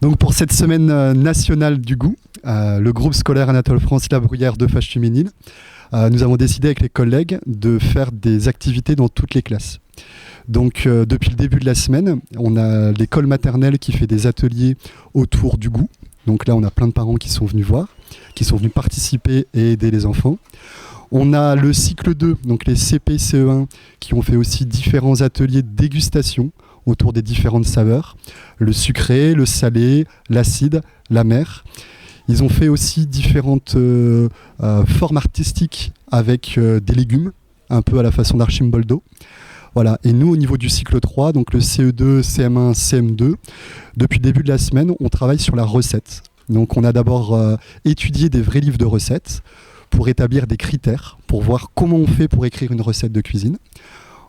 Donc pour cette semaine nationale du goût, le groupe scolaire Anatole France La Bruyère de Fâche-Tuménil, nous avons décidé avec les collègues de faire des activités dans toutes les classes. Donc depuis le début de la semaine, on a l'école maternelle qui fait des ateliers autour du goût. Donc là, on a plein de parents qui sont venus voir, qui sont venus participer et aider les enfants. On a le cycle 2, donc les CP, CE1, qui ont fait aussi différents ateliers de dégustation autour des différentes saveurs. Le sucré, le salé, l'acide, l'amer. Ils ont fait aussi différentes formes artistiques avec des légumes, un peu à la façon d'Archimboldo. Voilà. Et nous, au niveau du cycle 3, donc le CE2, CM1, CM2, depuis le début de la semaine, on travaille sur la recette. Donc on a d'abord étudié des vrais livres de recettes pour établir des critères, pour voir comment on fait pour écrire une recette de cuisine.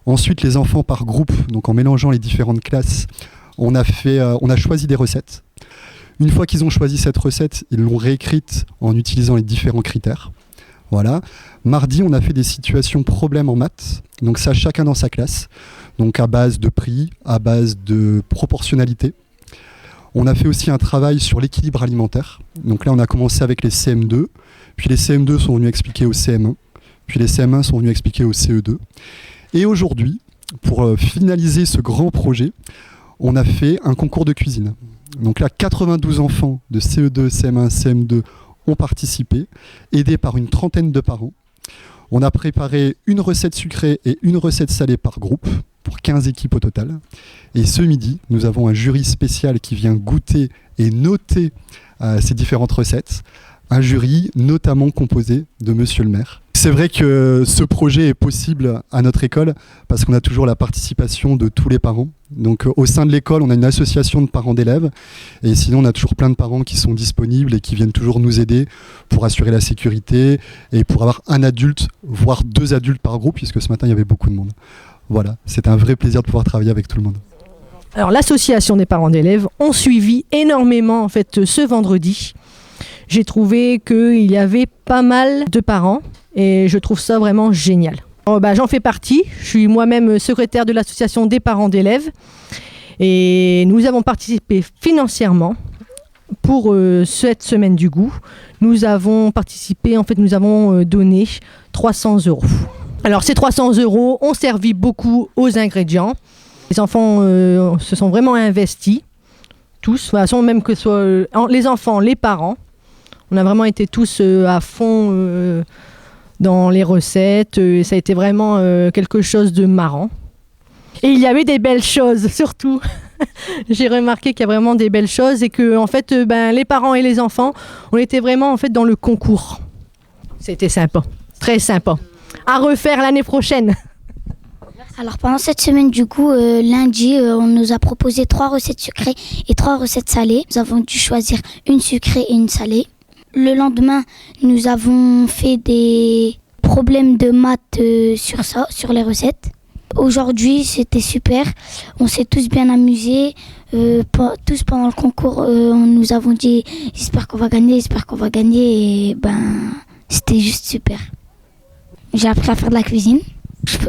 Ensuite, les enfants par groupe, donc en mélangeant les différentes classes, on a choisi des recettes. Une fois qu'ils ont choisi cette recette, ils l'ont réécrite en utilisant les différents critères. Voilà. Mardi, on a fait des situations problèmes en maths, donc ça chacun dans sa classe, donc à base de prix, à base de proportionnalité. On a fait aussi un travail sur l'équilibre alimentaire. Donc là, on a commencé avec les CM2, puis les CM2 sont venus expliquer au CM1, puis les CM1 sont venus expliquer au CE2. Et aujourd'hui, pour finaliser ce grand projet, on a fait un concours de cuisine. Donc là, 92 enfants de CE2, CM1, CM2 ont participé, aidés par une trentaine de parents. On a préparé une recette sucrée et une recette salée par groupe, pour 15 équipes au total. Et ce midi, nous avons un jury spécial qui vient goûter et noter ces différentes recettes. Un jury notamment composé de monsieur le maire. C'est vrai que ce projet est possible à notre école parce qu'on a toujours la participation de tous les parents. Donc au sein de l'école, on a une association de parents d'élèves et sinon on a toujours plein de parents qui sont disponibles et qui viennent toujours nous aider pour assurer la sécurité et pour avoir un adulte, voire 2 adultes par groupe puisque ce matin il y avait beaucoup de monde. Voilà, c'est un vrai plaisir de pouvoir travailler avec tout le monde. Alors l'association des parents d'élèves ont suivi énormément en fait ce vendredi. J'ai trouvé qu'il y avait pas mal de parents et je trouve ça vraiment génial. J'en fais partie, je suis moi-même secrétaire de l'association des parents d'élèves et nous avons participé financièrement pour cette semaine du goût. Nous avons participé, en fait nous avons donné 300 €. Alors ces 300 € ont servi beaucoup aux ingrédients. Les enfants se sont vraiment investis, tous, de toute façon même que ce soit les enfants, les parents. On a vraiment été tous à fond dans les recettes. Ça a été vraiment quelque chose de marrant. Et il y avait des belles choses, surtout. J'ai remarqué qu'il y a vraiment des belles choses et que en fait, les parents et les enfants, on était vraiment en fait dans le concours. C'était sympa, très sympa. À refaire l'année prochaine. Alors pendant cette semaine du goût, lundi, on nous a proposé 3 recettes sucrées et 3 recettes salées. Nous avons dû choisir une sucrée et une salée. Le lendemain, nous avons fait des problèmes de maths sur les recettes. Aujourd'hui, c'était super. On s'est tous bien amusés. Tous pendant le concours, nous avons dit « J'espère qu'on va gagner, j'espère qu'on va gagner ». Et c'était juste super. J'ai appris à faire de la cuisine.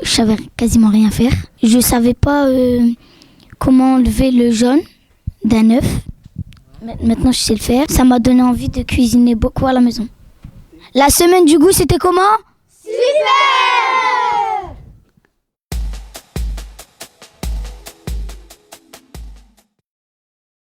Je savais quasiment rien faire. Je savais pas comment enlever le jaune d'un œuf. Maintenant, je sais le faire. Ça m'a donné envie de cuisiner beaucoup à la maison. La semaine du goût, c'était comment ? Super !